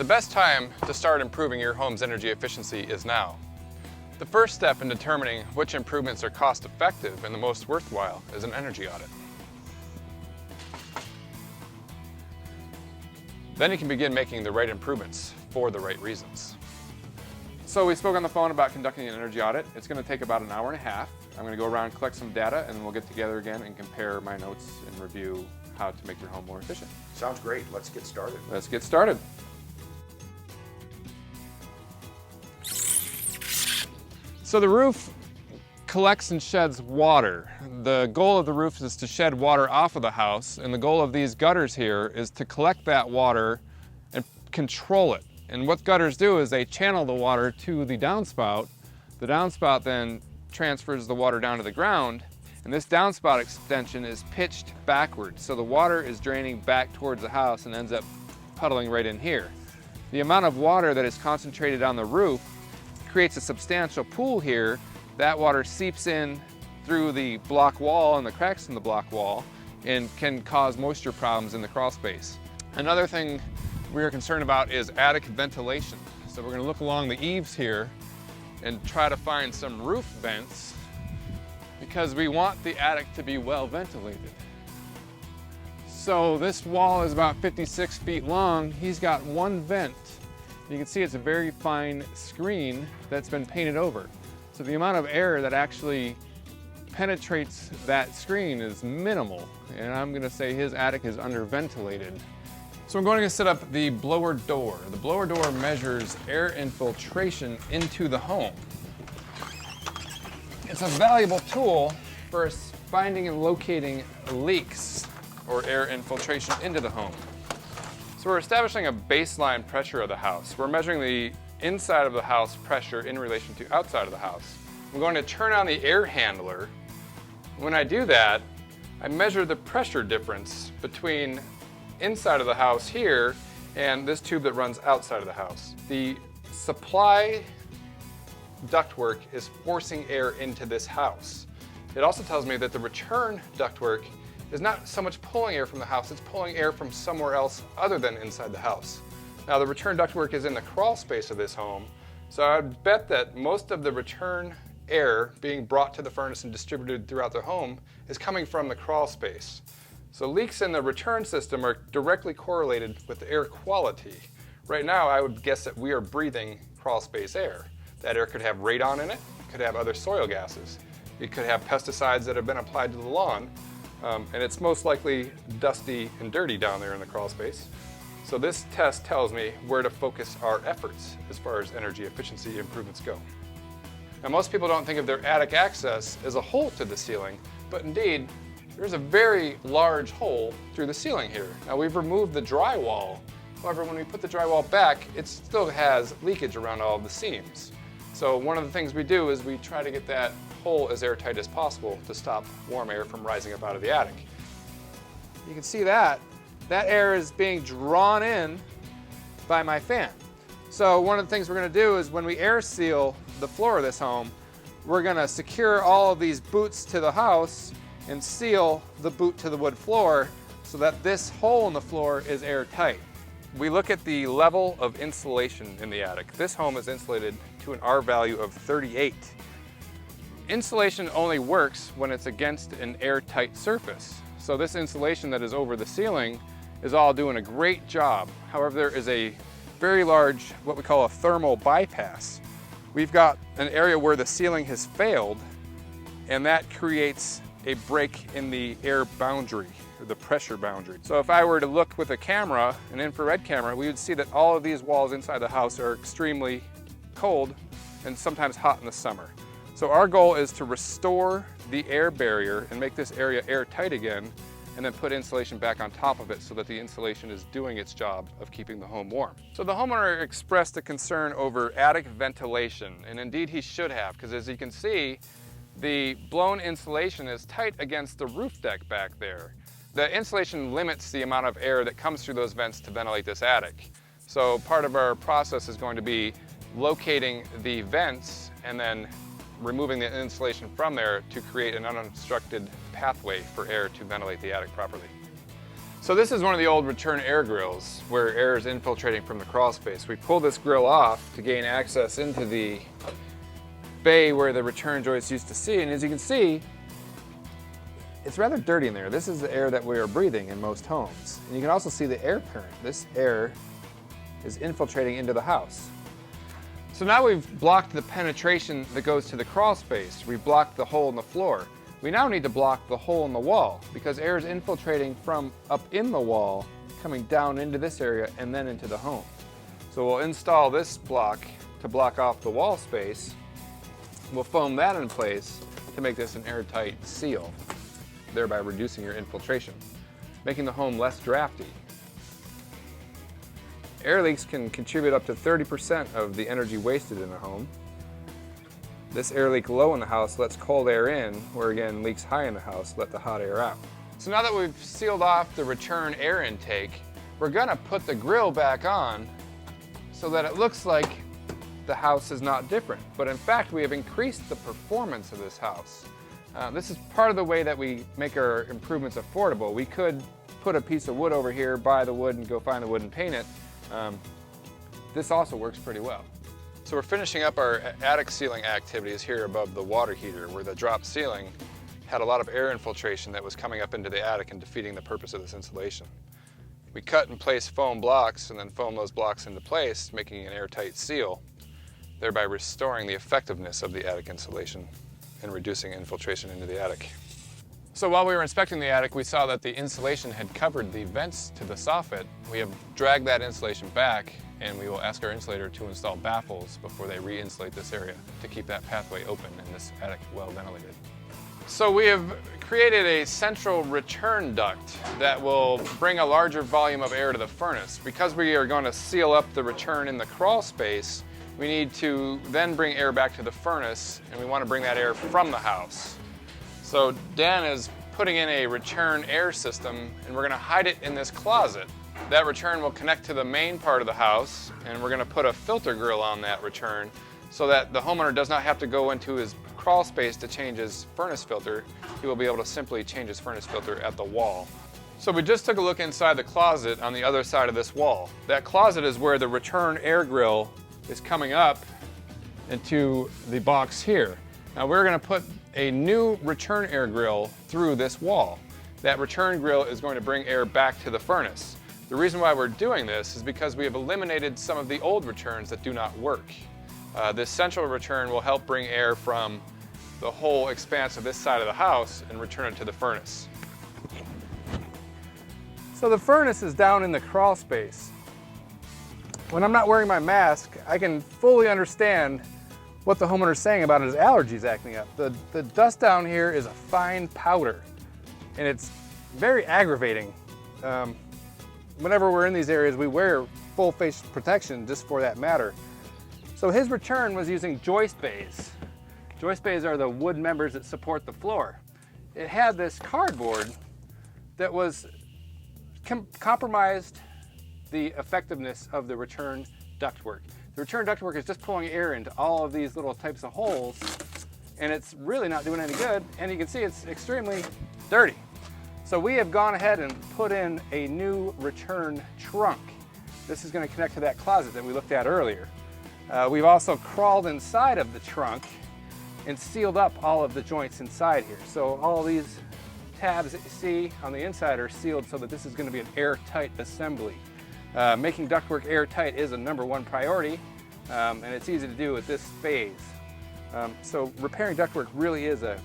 The best time to start improving your home's energy efficiency is now. The first step in determining which improvements are cost effective and the most worthwhile is an energy audit. Then you can begin making the right improvements for the right reasons. So we spoke on the phone about conducting an energy audit. It's going to take about an hour and a half. I'm going to go around, collect some data, and then we'll get together again and compare my notes and review how to make your home more efficient. Sounds great. Let's get started. Let's get started. So the roof collects and sheds water. The goal of the roof is to shed water off of the house, and the goal of these gutters here is to collect that water and control it. And what gutters do is they channel the water to the downspout. The downspout then transfers the water down to the ground, and this downspout extension is pitched backwards. So the water is draining back towards the house and ends up puddling right in here. The amount of water that is concentrated on the roof creates a substantial pool here. That water seeps in through the block wall and the cracks in the block wall and can cause moisture problems in the crawl space. Another thing we are concerned about is attic ventilation. So we're going to look along the eaves here and try to find some roof vents because we want the attic to be well ventilated. So this wall is about 56 feet long. He's got one vent. You can see it's a very fine screen that's been painted over. So the amount of air that actually penetrates that screen is minimal. And I'm going to say his attic is underventilated. So I'm going to set up the blower door. The blower door measures air infiltration into the home. It's a valuable tool for finding and locating leaks or air infiltration into the home. So we're establishing a baseline pressure of the house. We're measuring the inside of the house pressure in relation to outside of the house. I'm going to turn on the air handler. When I do that, I measure the pressure difference between inside of the house here and this tube that runs outside of the house. The supply ductwork is forcing air into this house. It also tells me that the return ductwork is not so much pulling air from the house, it's pulling air from somewhere else other than inside the house. Now the return ductwork is in the crawl space of this home, so I'd bet that most of the return air being brought to the furnace and distributed throughout the home is coming from the crawl space. So leaks in the return system are directly correlated with the air quality. Right now, I would guess that we are breathing crawl space air. That air could have radon in it, could have other soil gases. It could have pesticides that have been applied to the lawn, and it's most likely dusty and dirty down there in the crawl space. So this test tells me where to focus our efforts as far as energy efficiency improvements go. Now, most people don't think of their attic access as a hole to the ceiling, but indeed, there's a very large hole through the ceiling here. Now we've removed the drywall. However, when we put the drywall back, it still has leakage around all of the seams. So one of the things we do is we try to get that hole as airtight as possible to stop warm air from rising up out of the attic. You can see that air is being drawn in by my fan. So one of the things we're going to do is when we air seal the floor of this home, we're going to secure all of these boots to the house and seal the boot to the wood floor so that this hole in the floor is airtight. We look at the level of insulation in the attic. This home is insulated to an R value of 38. Insulation only works when it's against an airtight surface. So this insulation that is over the ceiling is all doing a great job. However, there is a very large, what we call a thermal bypass. We've got an area where the ceiling has failed, and that creates a break in the air boundary, or the pressure boundary. So if I were to look with a camera, an infrared camera, we would see that all of these walls inside the house are extremely cold and sometimes hot in the summer. So our goal is to restore the air barrier and make this area airtight again, and then put insulation back on top of it so that the insulation is doing its job of keeping the home warm. So the homeowner expressed a concern over attic ventilation, and indeed he should have, because as you can see, the blown insulation is tight against the roof deck back there. The insulation limits the amount of air that comes through those vents to ventilate this attic. So part of our process is going to be locating the vents and then removing the insulation from there to create an unobstructed pathway for air to ventilate the attic properly. So this is one of the old return air grills where air is infiltrating from the crawl space. We pull this grill off to gain access into the bay where the return joist used to see, and as you can see, it's rather dirty in there. This is the air that we are breathing in most homes. And you can also see the air current. This air is infiltrating into the house. So now we've blocked the penetration that goes to the crawl space. We've blocked the hole in the floor. We now need to block the hole in the wall because air is infiltrating from up in the wall, coming down into this area and then into the home. So we'll install this block to block off the wall space. We'll foam that in place to make this an airtight seal, thereby reducing your infiltration, making the home less drafty. Air leaks can contribute up to 30% of the energy wasted in a home. This air leak low in the house lets cold air in, where again, leaks high in the house let the hot air out. So now that we've sealed off the return air intake, we're gonna put the grill back on so that it looks like the house is not different. But in fact, we have increased the performance of this house. This is part of the way that we make our improvements affordable. We could put a piece of wood over here, buy the wood, and go find the wood and paint it. This also works pretty well. So we're finishing up our attic ceiling activities here above the water heater, where the drop ceiling had a lot of air infiltration that was coming up into the attic and defeating the purpose of this insulation. We cut and place foam blocks and then foam those blocks into place, making an airtight seal, thereby restoring the effectiveness of the attic insulation and reducing infiltration into the attic. So while we were inspecting the attic, we saw that the insulation had covered the vents to the soffit. We have dragged that insulation back, and we will ask our insulator to install baffles before they re-insulate this area to keep that pathway open and this attic well ventilated. So we have created a central return duct that will bring a larger volume of air to the furnace. Because we are going to seal up the return in the crawl space, we need to then bring air back to the furnace, and we want to bring that air from the house. So Dan is putting in a return air system, and we're going to hide it in this closet. That return will connect to the main part of the house, and we're going to put a filter grill on that return so that the homeowner does not have to go into his crawl space to change his furnace filter. He will be able to simply change his furnace filter at the wall. So we just took a look inside the closet on the other side of this wall. That closet is where the return air grill is coming up into the box here. Now we're going to put a new return air grill through this wall. That return grill is going to bring air back to the furnace. The reason why we're doing this is because we have eliminated some of the old returns that do not work. This central return will help bring air from the whole expanse of this side of the house and return it to the furnace. So the furnace is down in the crawl space. When I'm not wearing my mask, I can fully understand what the homeowner is saying about his allergies acting up. The dust down here is a fine powder, and it's very aggravating. Whenever we're in these areas, we wear full face protection just for that matter. So his return was using joist bays. Joist bays are the wood members that support the floor. It had this cardboard that was compromised the effectiveness of the return ductwork. The return ductwork is just pulling air into all of these little types of holes, and it's really not doing any good, and you can see it's extremely dirty. So we have gone ahead and put in a new return trunk. This is going to connect to that closet that we looked at earlier. We've also crawled inside of the trunk and sealed up all of the joints inside here. So all these tabs that you see on the inside are sealed so that this is going to be an airtight assembly. Making ductwork airtight is a #1 priority, and it's easy to do at this phase. So repairing ductwork really is a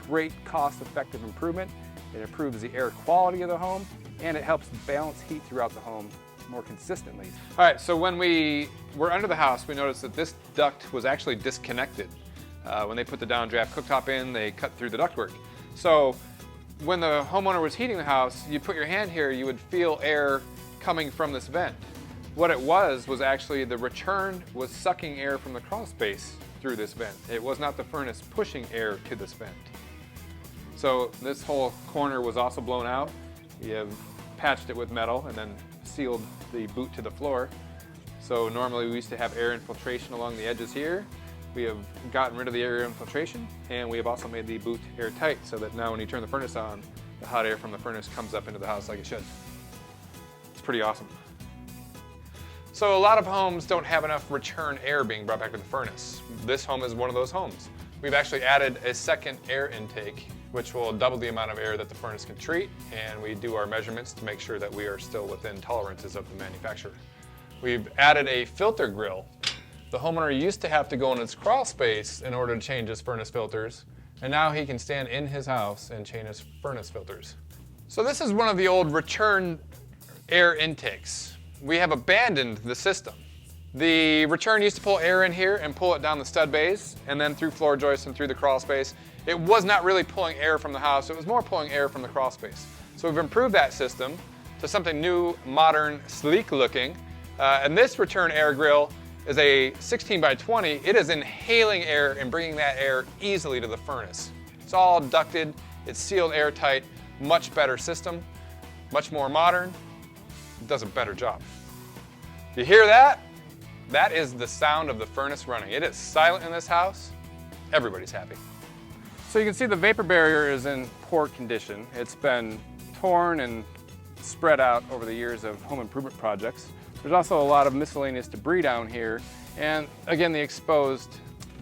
great cost-effective improvement. It improves the air quality of the home, and it helps balance heat throughout the home more consistently. All right, so when we were under the house, we noticed that this duct was actually disconnected. When they put the downdraft cooktop in, they cut through the ductwork. So when the homeowner was heating the house, you put your hand here, you would feel air coming from this vent. What it was actually the return was sucking air from the crawl space through this vent. It was not the furnace pushing air to this vent. So this whole corner was also blown out. We have patched it with metal and then sealed the boot to the floor. So normally we used to have air infiltration along the edges here. We have gotten rid of the air infiltration, and we have also made the boot airtight so that now when you turn the furnace on, the hot air from the furnace comes up into the house like it should. pretty awesome. So a lot of homes don't have enough return air being brought back to the furnace. This home is one of those homes. We've actually added a second air intake, which will double the amount of air that the furnace can treat, and we do our measurements to make sure that we are still within tolerances of the manufacturer. We've added a filter grill. The homeowner used to have to go in his crawl space in order to change his furnace filters, and now he can stand in his house and change his furnace filters. So this is one of the old return air intakes. We have abandoned the system. The return used to pull air in here and pull it down the stud bays and then through floor joists and through the crawl space. It was not really pulling air from the house, it was more pulling air from the crawl space. So we've improved that system to something new, modern, sleek looking. And this return air grill is a 16 by 20. It is inhaling air and bringing that air easily to the furnace. It's all ducted, it's sealed airtight, much better system, much more modern, it does a better job. You hear that? That is the sound of the furnace running. It is silent in this house, everybody's happy. So you can see the vapor barrier is in poor condition. It's been torn and spread out over the years of home improvement projects. There's also a lot of miscellaneous debris down here, and again, the exposed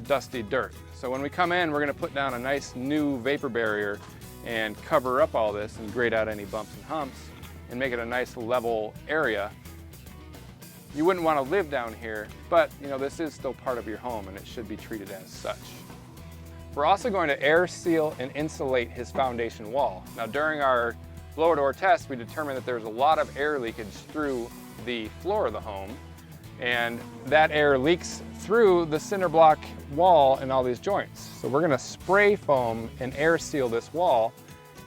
dusty dirt. So when we come in, we're gonna put down a nice new vapor barrier and cover up all this and grade out any bumps and humps and make it a nice level area. You wouldn't want to live down here, but this is still part of your home and it should be treated as such. We're also going to air seal and insulate his foundation wall. Now during our blower door test, we determined that there's a lot of air leakage through the floor of the home, and that air leaks through the cinder block wall and all these joints. So we're going to spray foam and air seal this wall.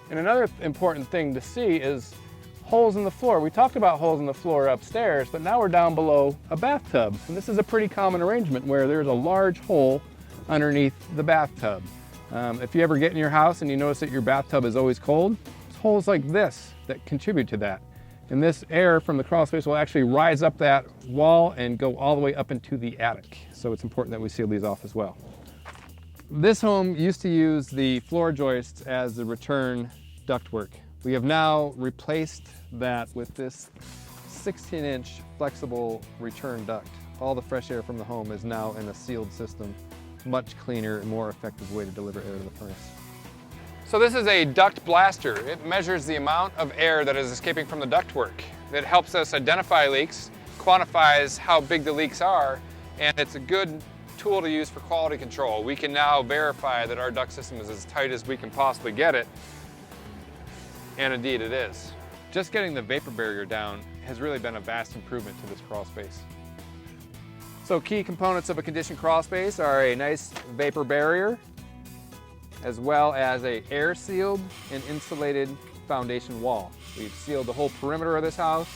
And another important thing to see is holes in the floor. We talked about holes in the floor upstairs, but now we're down below a bathtub. And this is a pretty common arrangement where there's a large hole underneath the bathtub. If you ever get in your house and you notice that your bathtub is always cold, there's holes like this that contribute to that. And this air from the crawl space will actually rise up that wall and go all the way up into the attic. So it's important that we seal these off as well. This home used to use the floor joists as the return ductwork. We have now replaced that with this 16-inch flexible return duct. All the fresh air from the home is now in a sealed system. Much cleaner and more effective way to deliver air to the furnace. So this is a duct blaster. It measures the amount of air that is escaping from the ductwork. It helps us identify leaks, quantifies how big the leaks are, and it's a good tool to use for quality control. We can now verify that our duct system is as tight as we can possibly get it, and indeed it is. Just getting the vapor barrier down has really been a vast improvement to this crawl space. So key components of a conditioned crawl space are a nice vapor barrier, as well as a air sealed and insulated foundation wall. We've sealed the whole perimeter of this house.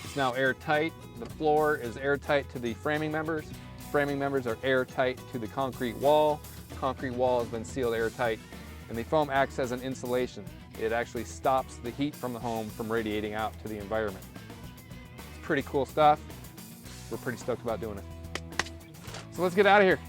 It's now airtight. The floor is airtight to the framing members. Framing members are airtight to the concrete wall. The concrete wall has been sealed airtight, and the foam acts as an insulation. It actually stops the heat from the home from radiating out to the environment. It's pretty cool stuff. We're pretty stoked about doing it. So let's get out of here.